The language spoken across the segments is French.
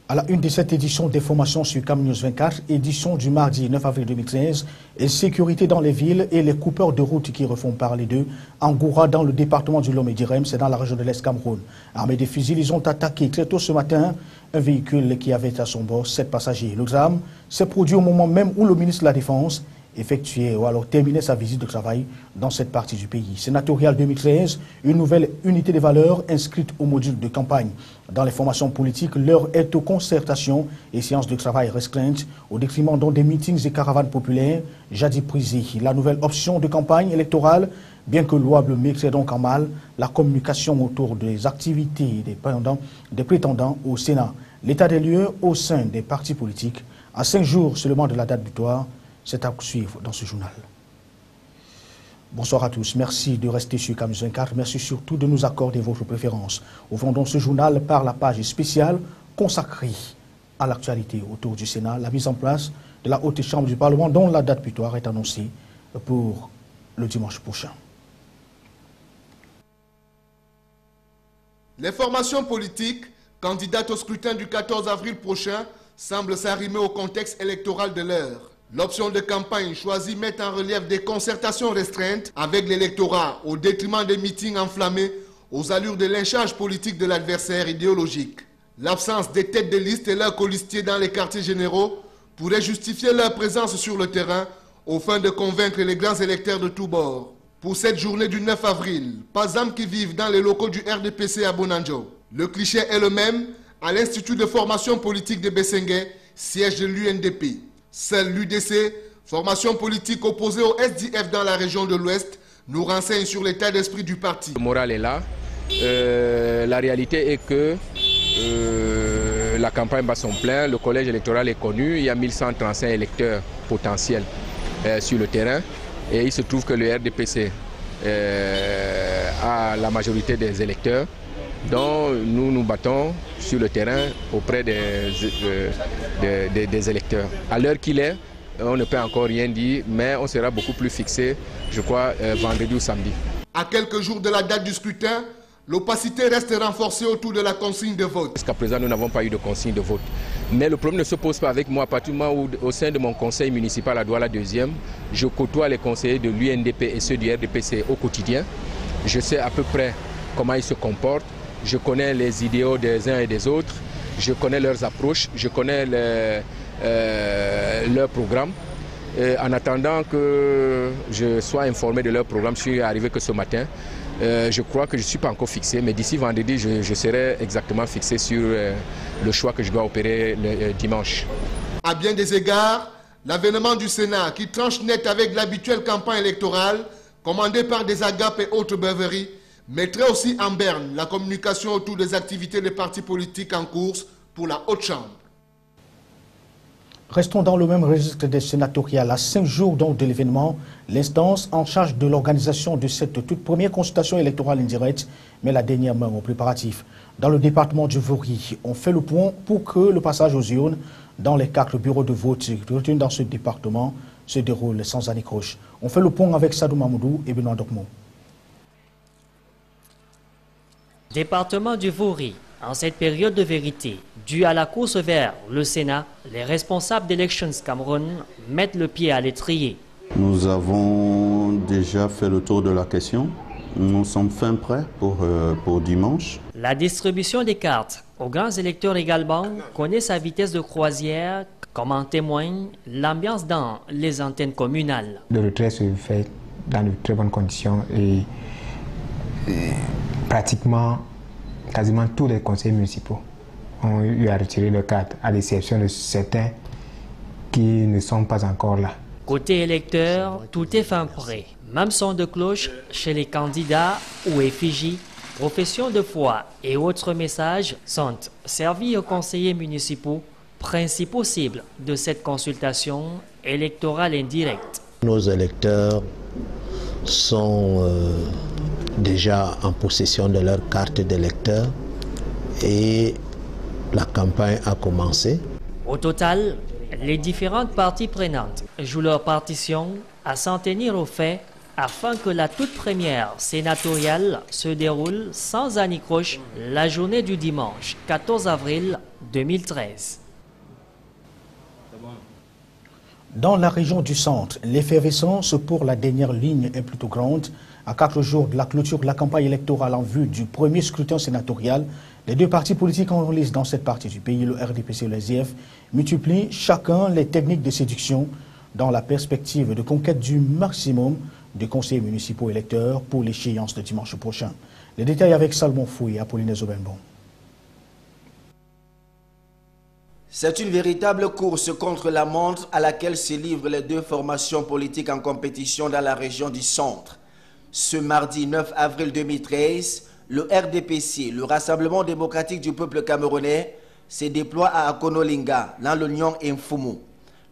À la une de cette édition d'information sur CAM News 24, édition du mardi 9 avril 2013, sécurité dans les villes et les coupeurs de route qui refont parler d'eux. En Goura, dans le département du Lomé-Direm, c'est dans la région de l'Est Cameroun. Armés de fusils, ils ont attaqué très tôt ce matin un véhicule qui avait à son bord 7 passagers. Le drame s'est produit au moment même où le ministre de la Défense effectuait ou alors terminait sa visite de travail dans cette partie du pays. Sénatorial 2013, une nouvelle unité de valeurs inscrite au module de campagne. Dans les formations politiques, l'heure est aux concertations et séances de travail restreintes au détriment donc des meetings et caravanes populaires jadis prisées. La nouvelle option de campagne électorale, bien que louable, mettrait donc en mal la communication autour des activités des prétendants au Sénat. L'état des lieux au sein des partis politiques, à 5 jours seulement de la date butoir, c'est à suivre dans ce journal. Bonsoir à tous. Merci de rester sur CAM 24. Merci surtout de nous accorder votre préférence. Ouvrons donc ce journal par la page spéciale consacrée à l'actualité autour du Sénat, la mise en place de la Haute Chambre du Parlement dont la date butoir est annoncée pour le dimanche prochain. Les formations politiques, candidates au scrutin du 14 avril prochain, semblent s'arrimer au contexte électoral de l'heure. L'option de campagne choisie met en relief des concertations restreintes avec l'électorat au détriment des meetings enflammés aux allures de lynchage politique de l'adversaire idéologique. L'absence des têtes de liste et leurs colistiers dans les quartiers généraux pourrait justifier leur présence sur le terrain aux fins de convaincre les grands électeurs de tous bords. Pour cette journée du 9 avril, pas âme qui vivent dans les locaux du RDPC à Bonanjo. Le cliché est le même à l'Institut de formation politique de Bessengue, siège de l'UNDP. Seule l'UDC, formation politique opposée au SDF dans la région de l'Ouest, nous renseigne sur l'état d'esprit du parti. Le moral est là. La réalité est que la campagne bat son plein, le collège électoral est connu, il y a 1135 électeurs potentiels sur le terrain et il se trouve que le RDPC a la majorité des électeurs. Donc nous nous battons sur le terrain auprès des électeurs. À l'heure qu'il est, on ne peut encore rien dire, mais on sera beaucoup plus fixé, je crois, vendredi ou samedi. À quelques jours de la date du scrutin, l'opacité reste renforcée autour de la consigne de vote. Jusqu'à présent, nous n'avons pas eu de consigne de vote. Mais le problème ne se pose pas avec moi. À partir du moment où, au sein de mon conseil municipal à Douala 2e, je côtoie les conseillers de l'UNDP et ceux du RDPC au quotidien. Je sais à peu près comment ils se comportent. Je connais les idéaux des uns et des autres, je connais leurs approches, je connais leurs programmes. En attendant que je sois informé de leur programme, je suis arrivé que ce matin. Je crois que je ne suis pas encore fixé, mais d'ici vendredi, je serai exactement fixé sur le choix que je dois opérer le dimanche. À bien des égards, l'avènement du Sénat qui tranche net avec l'habituelle campagne électorale, commandée par des agapes et autres beuveries, mettrait aussi en berne la communication autour des activités des partis politiques en course pour la Haute Chambre. Restons dans le même registre des sénatoriales. À 5 jours donc de l'événement, l'instance en charge de l'organisation de cette toute première consultation électorale indirecte met la dernière main aux préparatifs. Dans le département du Vouri, on fait le point pour que le passage aux urnes dans les 4 bureaux de vote retenus dans ce département se déroule sans anicroche. On fait le point avec Sadou Mamoudou et Benoît Dokmo. Département du Vouri, en cette période de vérité, due à la course vers le Sénat, les responsables d'Elections Cameroun mettent le pied à l'étrier. Nous avons déjà fait le tour de la question. Nous sommes fin prêts pour dimanche. La distribution des cartes aux grands électeurs également connaît sa vitesse de croisière, comme en témoigne l'ambiance dans les antennes communales. Le retrait se fait dans de très bonnes conditions et pratiquement, quasiment tous les conseils municipaux ont eu à retirer leurs cartes, à l'exception de certains qui ne sont pas encore là. Côté électeur, tout est fin prêt. Même son de cloche chez les candidats ou effigies, profession de foi et autres messages sont servis aux conseillers municipaux, principaux cibles de cette consultation électorale indirecte. Nos électeurs sont déjà en possession de leur carte d'électeur et la campagne a commencé. Au total, les différentes parties prenantes jouent leur partition à s'en tenir aux faits afin que la toute première sénatoriale se déroule sans anicroche la journée du dimanche 14 avril 2013. Dans la région du centre, l'effervescence pour la dernière ligne est plutôt grande. À 4 jours de la clôture de la campagne électorale en vue du premier scrutin sénatorial, les deux partis politiques en lice dans cette partie du pays, le RDPC et le SDF, multiplient chacun les techniques de séduction dans la perspective de conquête du maximum de conseillers municipaux électeurs pour l'échéance de dimanche prochain. Les détails avec Salmon Fouy et Apolline Zobenbon. C'est une véritable course contre la montre à laquelle se livrent les deux formations politiques en compétition dans la région du centre. Ce mardi 9 avril 2013, le RDPC, le Rassemblement démocratique du peuple camerounais, se déploie à Akonolinga, dans l'Union Mfumu.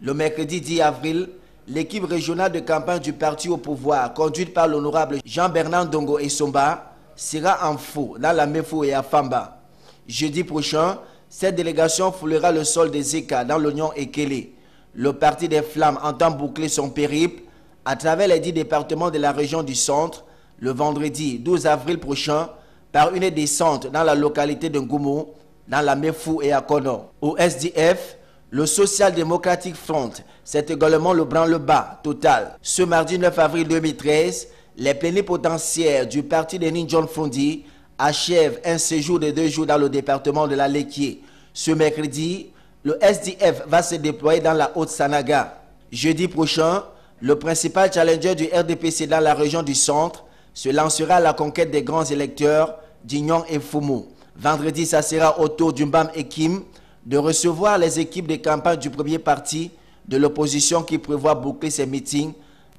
Le mercredi 10 avril, l'équipe régionale de campagne du parti au pouvoir, conduite par l'honorable Jean-Bernard Ndongo Essomba, sera en fou dans la Mefou et à Famba. Jeudi prochain, cette délégation foulera le sol des Eka dans l'Union Ekele. Le Parti des Flammes entend boucler son périple à travers les 10 départements de la région du centre le vendredi 12 avril prochain par une descente dans la localité de Ngoumou, dans la Mefou et à Kono. Au SDF, le Social Democratic Front, c'est également le branle-bas total. Ce mardi 9 avril 2013, les plénipotentiaires du parti de Ninjon Fundi achèvent un séjour de 2 jours dans le département de la Lekié. Ce mercredi, le SDF va se déployer dans la Haute-Sanaga. Jeudi prochain, le principal challenger du RDPC dans la région du centre se lancera à la conquête des grands électeurs d'Union et Fumu. Vendredi, ça sera au tour d'Umbam et Kim de recevoir les équipes de campagne du premier parti de l'opposition qui prévoit boucler ses meetings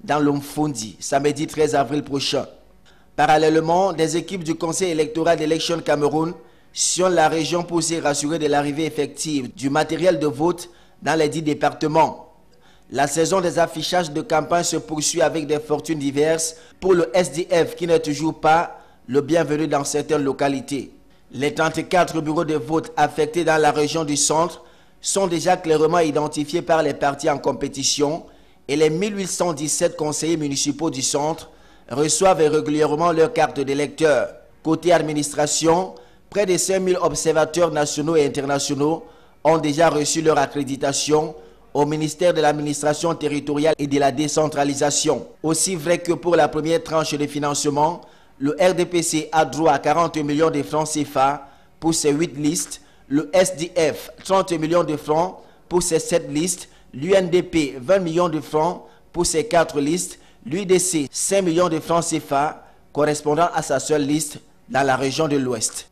dans l'Umfundi, samedi 13 avril prochain. Parallèlement, des équipes du Conseil électoral d'Election Cameroun sillonnent la région pour s'y rassurer de l'arrivée effective du matériel de vote dans les 10 départements. La saison des affichages de campagne se poursuit avec des fortunes diverses pour le SDF qui n'est toujours pas le bienvenu dans certaines localités. Les 34 bureaux de vote affectés dans la région du centre sont déjà clairement identifiés par les partis en compétition et les 1817 conseillers municipaux du centre reçoivent régulièrement leur carte d'électeur. Côté administration, près de 5000 observateurs nationaux et internationaux ont déjà reçu leur accréditation au ministère de l'administration territoriale et de la décentralisation. Aussi vrai que pour la première tranche de financement, le RDPC a droit à 40 millions de francs CFA pour ses 8 listes, le SDF 30 millions de francs pour ses 7 listes, l'UNDP 20 millions de francs pour ses 4 listes, l'UDC 5 millions de francs CFA correspondant à sa seule liste dans la région de l'Ouest.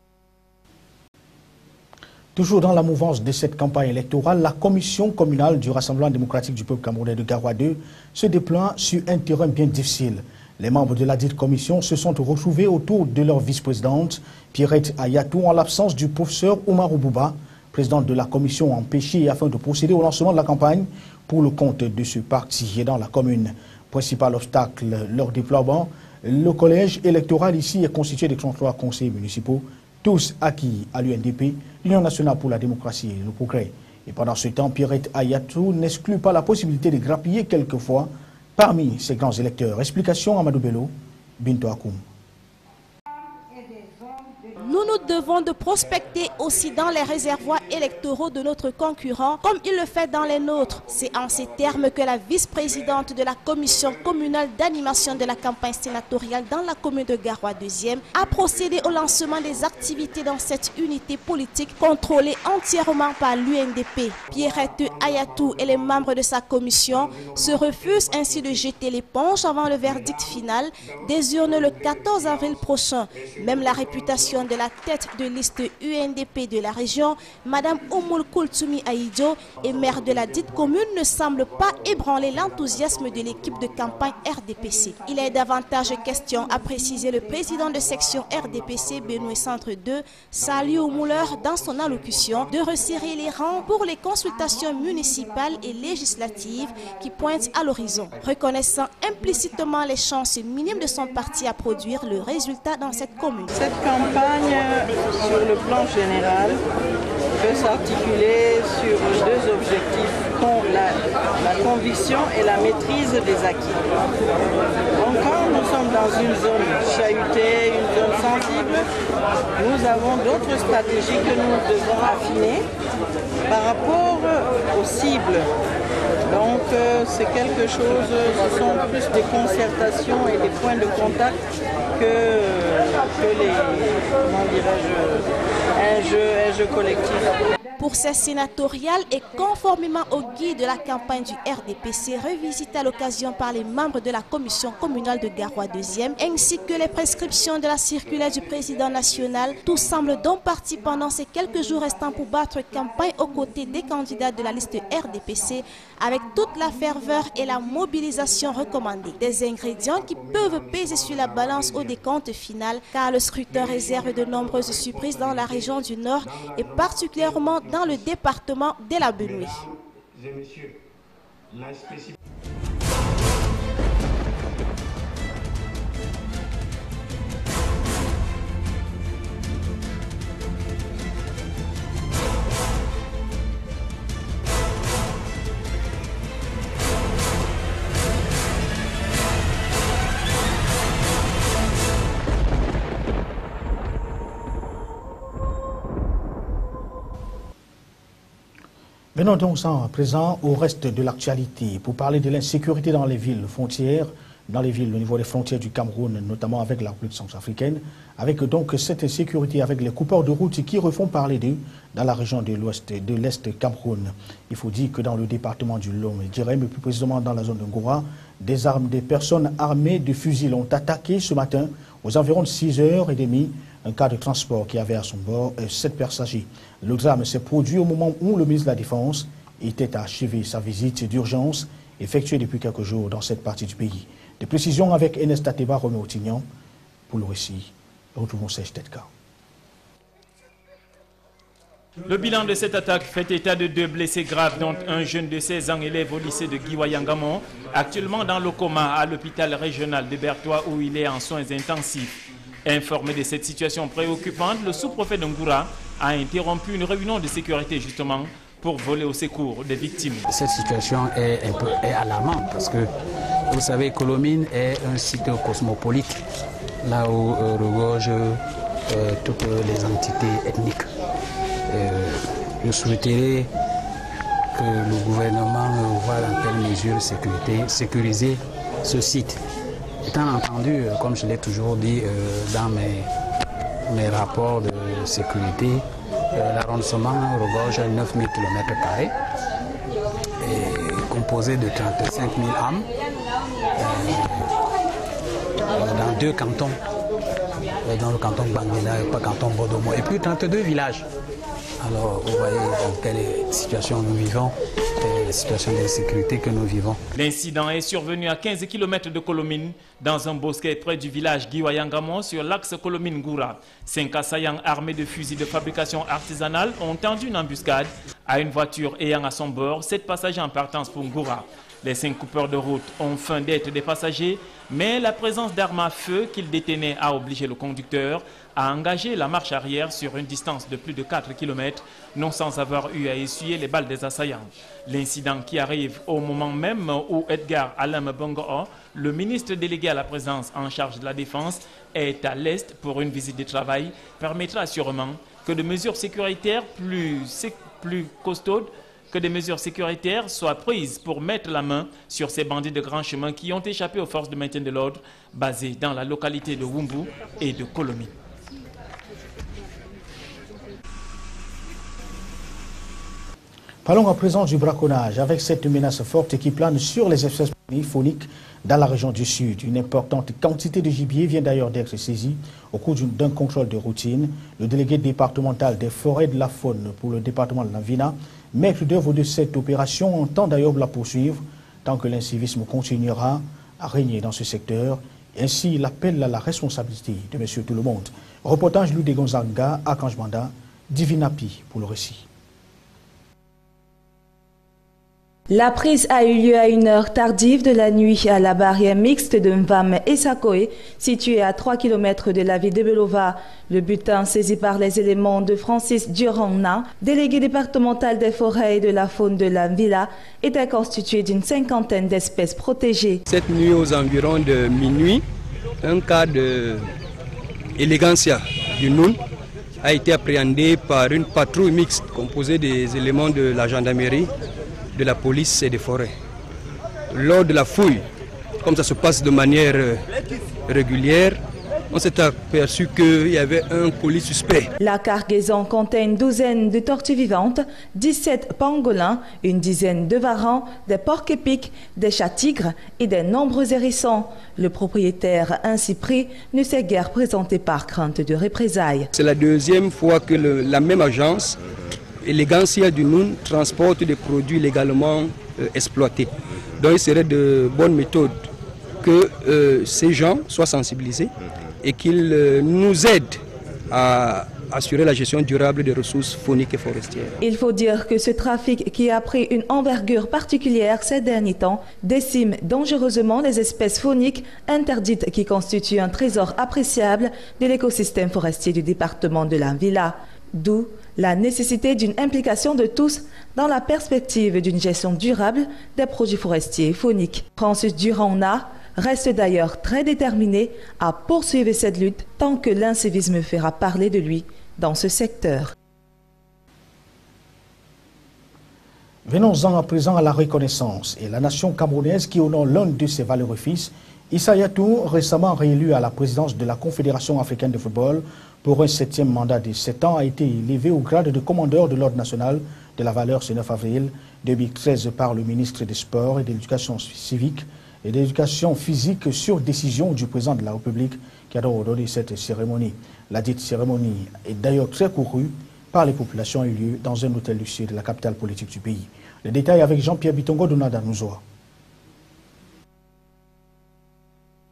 Toujours dans la mouvance de cette campagne électorale, la commission communale du Rassemblement démocratique du peuple camerounais de Garoua 2 se déploie sur un terrain bien difficile. Les membres de la dite commission se sont retrouvés autour de leur vice-présidente, Pierrette Ayatou, en l'absence du professeur Omar Bouba, président de la commission empêchée afin de procéder au lancement de la campagne pour le compte de ce parti dans la commune. Principal obstacle, leur déploiement, le collège électoral ici est constitué de 33 conseillers municipaux, tous acquis à l'UNDP, l'Union nationale pour la démocratie et le progrès. Et pendant ce temps, Pierrette Ayatou n'exclut pas la possibilité de grappiller quelquefois parmi ces grands électeurs. Explication Amadou Bello, Binto Akoum. Nous devons de prospecter aussi dans les réservoirs électoraux de notre concurrent, comme il le fait dans les nôtres. C'est en ces termes que la vice-présidente de la commission communale d'animation de la campagne sénatoriale dans la commune de Garoua 2e a procédé au lancement des activités dans cette unité politique contrôlée entièrement par l'UNDP. Pierrette Ayatou et les membres de sa commission se refusent ainsi de jeter l'éponge avant le verdict final des urnes le 14 avril prochain. Même la réputation de la tête de liste UNDP de la région, Madame Oumoul Koultoumi Aïdjo, et maire de la dite commune, ne semble pas ébranler l'enthousiasme de l'équipe de campagne RDPC. Il est davantage question, a précisé le président de section RDPC Benoué Centre 2, Saliou Mouler, dans son allocution, de resserrer les rangs pour les consultations municipales et législatives qui pointent à l'horizon, reconnaissant implicitement les chances minimes de son parti à produire le résultat dans cette commune. Cette campagne, sur le plan général, peut s'articuler sur deux objectifs, la conviction et la maîtrise des acquis. Donc quand nous sommes dans une zone chahutée, une zone sensible, nous avons d'autres stratégies que nous devons affiner par rapport aux cibles. Donc c'est quelque chose, ce sont plus des concertations et des points de contact que les, comment dirais-je, un jeu collectif. Pour ces sénatoriales et conformément au guide de la campagne du RDPC revisité à l'occasion par les membres de la commission communale de Garoua 2e ainsi que les prescriptions de la circulaire du président national, tout semble donc parti pendant ces quelques jours restants pour battre campagne aux côtés des candidats de la liste RDPC avec toute la ferveur et la mobilisation recommandée. Des ingrédients qui peuvent peser sur la balance au décompte final car le scrutin réserve de nombreuses surprises dans la région du Nord et particulièrement dans le département de la Benue. Venons donc à présent au reste de l'actualité pour parler de l'insécurité dans les villes frontières, au niveau des frontières du Cameroun, notamment avec la République centrafricaine, avec donc cette insécurité avec les coupeurs de route qui refont parler d'eux dans la région de l'Est Cameroun. Il faut dire que dans le département du Lom, je dirais, mais plus précisément dans la zone de Ngoura, des personnes armées de fusils ont attaqué ce matin aux environs de 6h30 un cas de transport qui avait à son bord 7 passagers. Le drame s'est produit au moment où le ministre de la Défense était à achever sa visite d'urgence effectuée depuis quelques jours dans cette partie du pays. Des précisions avec Enes Tateba, Roméo Tignan pour le récit. Retrouvons Serge Tetka. Le bilan de cette attaque fait état de 2 blessés graves, dont un jeune de 16 ans élève au lycée de Guiwayangamon, actuellement dans le coma à l'hôpital régional de Bertois où il est en soins intensifs. Informé de cette situation préoccupante, le sous-préfet de Ngoura a interrompu une réunion de sécurité justement pour voler au secours des victimes. Cette situation est un peu alarmante parce que vous savez, Colomine est un site cosmopolite, là où regorgent toutes les entités ethniques. Je souhaiterais que le gouvernement voit dans quelle mesure sécuriser ce site. Étant entendu, comme je l'ai toujours dit dans mes rapports de sécurité, l'arrondissement regorge 9000 km², composé de 35 000 âmes dans 2 cantons, dans le canton Banguela et le canton Bodomo, et puis 32 villages. Alors, vous voyez dans quelle situation nous vivons, la situation d'insécurité que nous vivons. L'incident est survenu à 15 km de Colomine, dans un bosquet près du village Guiwayangamon, sur l'axe Colomine-Ngoura. 5 assaillants armés de fusils de fabrication artisanale ont tendu une embuscade à une voiture ayant à son bord 7 passagers en partance pour Ngoura. Les 5 coupeurs de route ont feint d'être des passagers, mais la présence d'armes à feu qu'ils détenaient a obligé le conducteur à engager la marche arrière sur une distance de plus de 4 km, non sans avoir eu à essuyer les balles des assaillants. L'incident qui arrive au moment même où Edgar Alam Bongo, le ministre délégué à la présence en charge de la défense, est à l'Est pour une visite de travail, permettra sûrement que des mesures sécuritaires plus costaudes soient prises pour mettre la main sur ces bandits de grand chemin qui ont échappé aux forces de maintien de l'ordre basées dans la localité de Wumbu et de Colomine. Parlons à présent du braconnage avec cette menace forte qui plane sur les espèces phoniques dans la région du Sud. Une importante quantité de gibier vient d'ailleurs d'être saisie au cours d'un contrôle de routine. Le délégué départemental des forêts de la faune pour le département de l'Anvina, maître d'œuvre de cette opération, entend d'ailleurs la poursuivre tant que l'incivisme continuera à régner dans ce secteur. Ainsi, il appelle à la responsabilité de Monsieur Tout-le-Monde. Reportage Louis de Gonzaga à Kanjmanda, Divinapi pour le récit. La prise a eu lieu à une heure tardive de la nuit à la barrière mixte de Mvam et Sakoé, située à 3 km de la ville de Belova. Le butin saisi par les éléments de Francis Durand-Na, délégué départemental des forêts et de la faune de la villa, était constitué d'une 50aine d'espèces protégées. Cette nuit aux environs de minuit, un cas de Elegancia du Noun a été appréhendé par une patrouille mixte composée des éléments de la gendarmerie, de la police et des forêts. Lors de la fouille, comme ça se passe de manière régulière, on s'est aperçu qu'il y avait un colis suspect. La cargaison comptait une douzaine de tortues vivantes, 17 pangolins, une dizaine de varans, des porcs-épics, des chats-tigres et de nombreux hérissons. Le propriétaire ainsi pris ne s'est guère présenté par crainte de représailles. C'est la deuxième fois que la même agence, Elegancia du Noun, transporte des produits légalement exploités. Donc il serait de bonne méthode que ces gens soient sensibilisés et qu'ils nous aident à assurer la gestion durable des ressources fauniques et forestières. Il faut dire que ce trafic, qui a pris une envergure particulière ces derniers temps, décime dangereusement les espèces fauniques interdites qui constituent un trésor appréciable de l'écosystème forestier du département de la Villa. D'où la nécessité d'une implication de tous dans la perspective d'une gestion durable des produits forestiers et fauniques. Francis Durand-Na reste d'ailleurs très déterminé à poursuivre cette lutte tant que l'incivisme fera parler de lui dans ce secteur. Venons-en à présent à la reconnaissance et la nation camerounaise qui honore l'un de ses valeureux fils, Issa Yatou, récemment réélu à la présidence de la Confédération africaine de football pour un 7e mandat de 7 ans, a été élevé au grade de commandeur de l'ordre national de la valeur ce 9 avril 2013 par le ministre des Sports et de l'Éducation civique et de l'Éducation physique sur décision du président de la République qui a ordonné cette cérémonie. La dite cérémonie est d'ailleurs très courue par les populations et eu lieu dans un hôtel du sud de la capitale politique du pays. Les détails avec Jean-Pierre Bitongo Donada Nouzoa.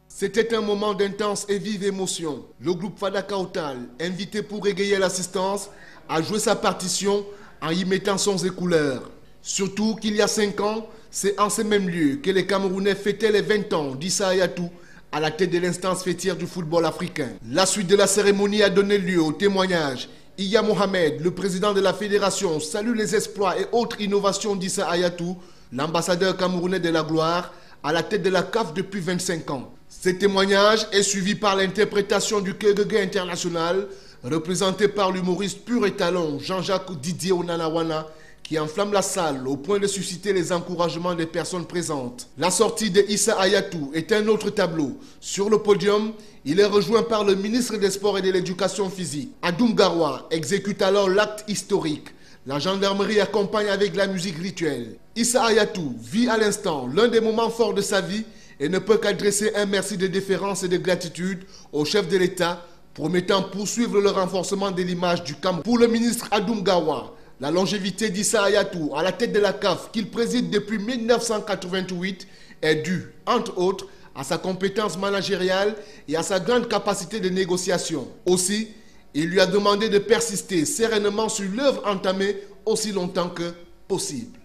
C'était un moment d'intense et vive émotion. Le groupe Fada Kautal, invité pour égayer l'assistance, a joué sa partition en y mettant sons et couleurs. Surtout qu'il y a 5 ans, c'est en ces mêmes lieux que les Camerounais fêtaient les 20 ans d'Issa Yatou à la tête de l'instance fêtière du football africain. La suite de la cérémonie a donné lieu au témoignage. Iya Mohamed, le président de la fédération, salue les exploits et autres innovations d'Issa Yatou, l'ambassadeur camerounais de la gloire, à la tête de la CAF depuis 25 ans. Ce témoignage est suivi par l'interprétation du Kegege international, représenté par l'humoriste pur et talent Jean-Jacques Didier Onanawana, qui enflamme la salle au point de susciter les encouragements des personnes présentes. La sortie de Issa Yatou est un autre tableau. Sur le podium, il est rejoint par le ministre des Sports et de l'Éducation physique. Adoum Garoua exécute alors l'acte historique. La gendarmerie accompagne avec la musique rituelle. Issa Yatou vit à l'instant l'un des moments forts de sa vie et ne peut qu'adresser un merci de déférence et de gratitude au chef de l'État, promettant poursuivre le renforcement de l'image du Cameroun. Pour le ministre Adoum Garoua, la longévité d'Issa Yatou à la tête de la CAF qu'il préside depuis 1988 est due, entre autres, à sa compétence managériale et à sa grande capacité de négociation. Aussi, il lui a demandé de persister sereinement sur l'œuvre entamée aussi longtemps que possible.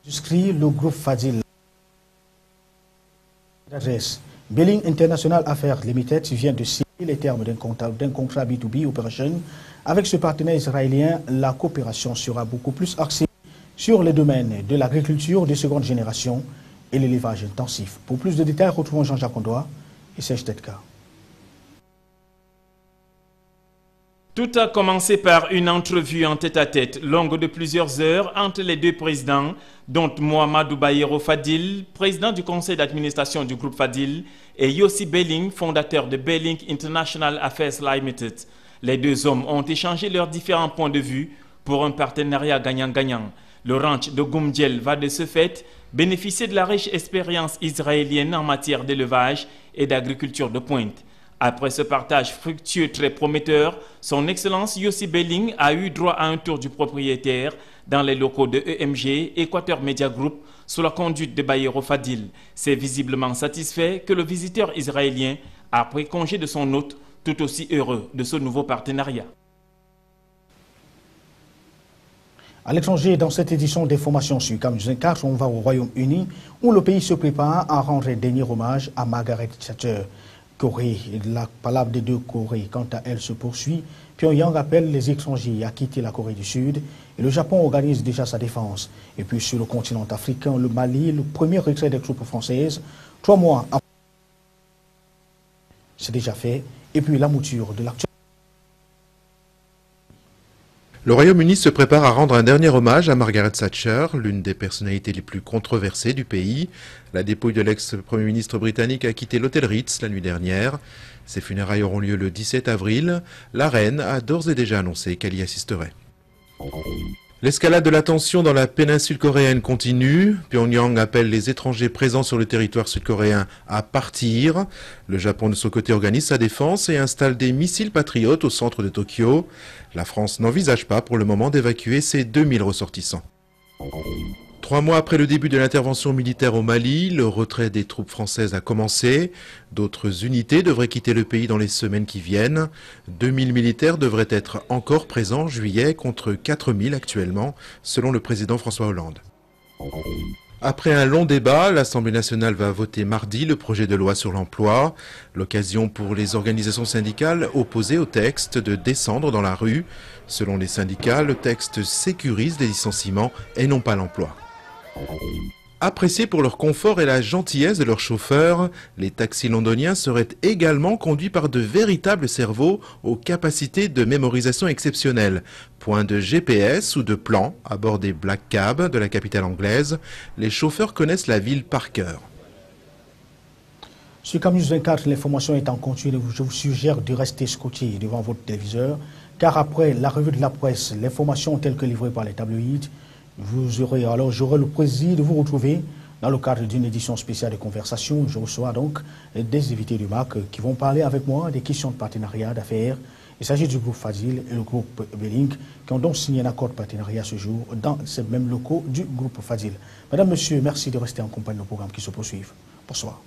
Jusqu'à le groupe Fadil. L'adresse Belling International Affaires Limited vient de signer les termes d'un contrat B2B Operation. Avec ce partenaire israélien, la coopération sera beaucoup plus axée sur les domaines de l'agriculture de seconde génération et l'élevage intensif. Pour plus de détails, retrouvons Jean-Jacques Ondoa et Serge Tetka. Tout a commencé par une entrevue en tête-à-tête longue de plusieurs heures entre les deux présidents, dont Mohamedou Bayero Fadil, président du conseil d'administration du groupe Fadil, et Yossi Belling, fondateur de Belling International Affairs Limited. Les deux hommes ont échangé leurs différents points de vue pour un partenariat gagnant-gagnant. Le ranch de Goumdiel va de ce fait bénéficier de la riche expérience israélienne en matière d'élevage et d'agriculture de pointe. Après ce partage fructueux très prometteur, son Excellence Yossi Belling a eu droit à un tour du propriétaire dans les locaux de EMG, Équateur Media Group, sous la conduite de Bayero Fadil. C'est visiblement satisfait que le visiteur israélien a pris congé de son hôte, tout aussi heureux de ce nouveau partenariat. À l'étranger, dans cette édition des formations sur Camnews 24, on va au Royaume-Uni où le pays se prépare à rendre un dernier hommage à Margaret Thatcher. Corée, la palabre des deux Corées, quant à elle, se poursuit. Pyongyang appelle les étrangers à quitter la Corée du Sud et le Japon organise déjà sa défense. Et puis sur le continent africain, le Mali, le premier retrait des troupes françaises, 3 mois après, c'est déjà fait. Et puis la mouture de l'actualité. Le Royaume-Uni se prépare à rendre un dernier hommage à Margaret Thatcher, l'une des personnalités les plus controversées du pays. La dépouille de l'ex-premier ministre britannique a quitté l'hôtel Ritz la nuit dernière. Ses funérailles auront lieu le 17 avril. La reine a d'ores et déjà annoncé qu'elle y assisterait. L'escalade de la tension dans la péninsule coréenne continue. Pyongyang appelle les étrangers présents sur le territoire sud-coréen à partir. Le Japon de son côté organise sa défense et installe des missiles patriotes au centre de Tokyo. La France n'envisage pas pour le moment d'évacuer ses 2000 ressortissants. 3 mois après le début de l'intervention militaire au Mali, le retrait des troupes françaises a commencé. D'autres unités devraient quitter le pays dans les semaines qui viennent. 2000 militaires devraient être encore présents en juillet contre 4000 actuellement, selon le président François Hollande. Après un long débat, l'Assemblée nationale va voter mardi le projet de loi sur l'emploi. L'occasion pour les organisations syndicales opposées au texte de descendre dans la rue. Selon les syndicats, le texte sécurise les licenciements et non pas l'emploi. Appréciés pour leur confort et la gentillesse de leurs chauffeurs, les taxis londoniens seraient également conduits par de véritables cerveaux aux capacités de mémorisation exceptionnelles. Point de GPS ou de plan à bord des Black Cabs de la capitale anglaise, les chauffeurs connaissent la ville par cœur. Sur Camnews 24, l'information est en continu. Je vous suggère de rester scotché devant votre téléviseur, car après la revue de la presse, l'information telle que livrée par les tabloïds, j'aurai le plaisir de vous retrouver dans le cadre d'une édition spéciale de conversation. Je reçois donc des invités du MAC qui vont parler avec moi des questions de partenariat, d'affaires. Il s'agit du groupe Fadil et le groupe Belink qui ont donc signé un accord de partenariat ce jour dans ces mêmes locaux du groupe Fadil. Mesdames, Messieurs, merci de rester en compagnie de nos programmes qui se poursuivent. Bonsoir.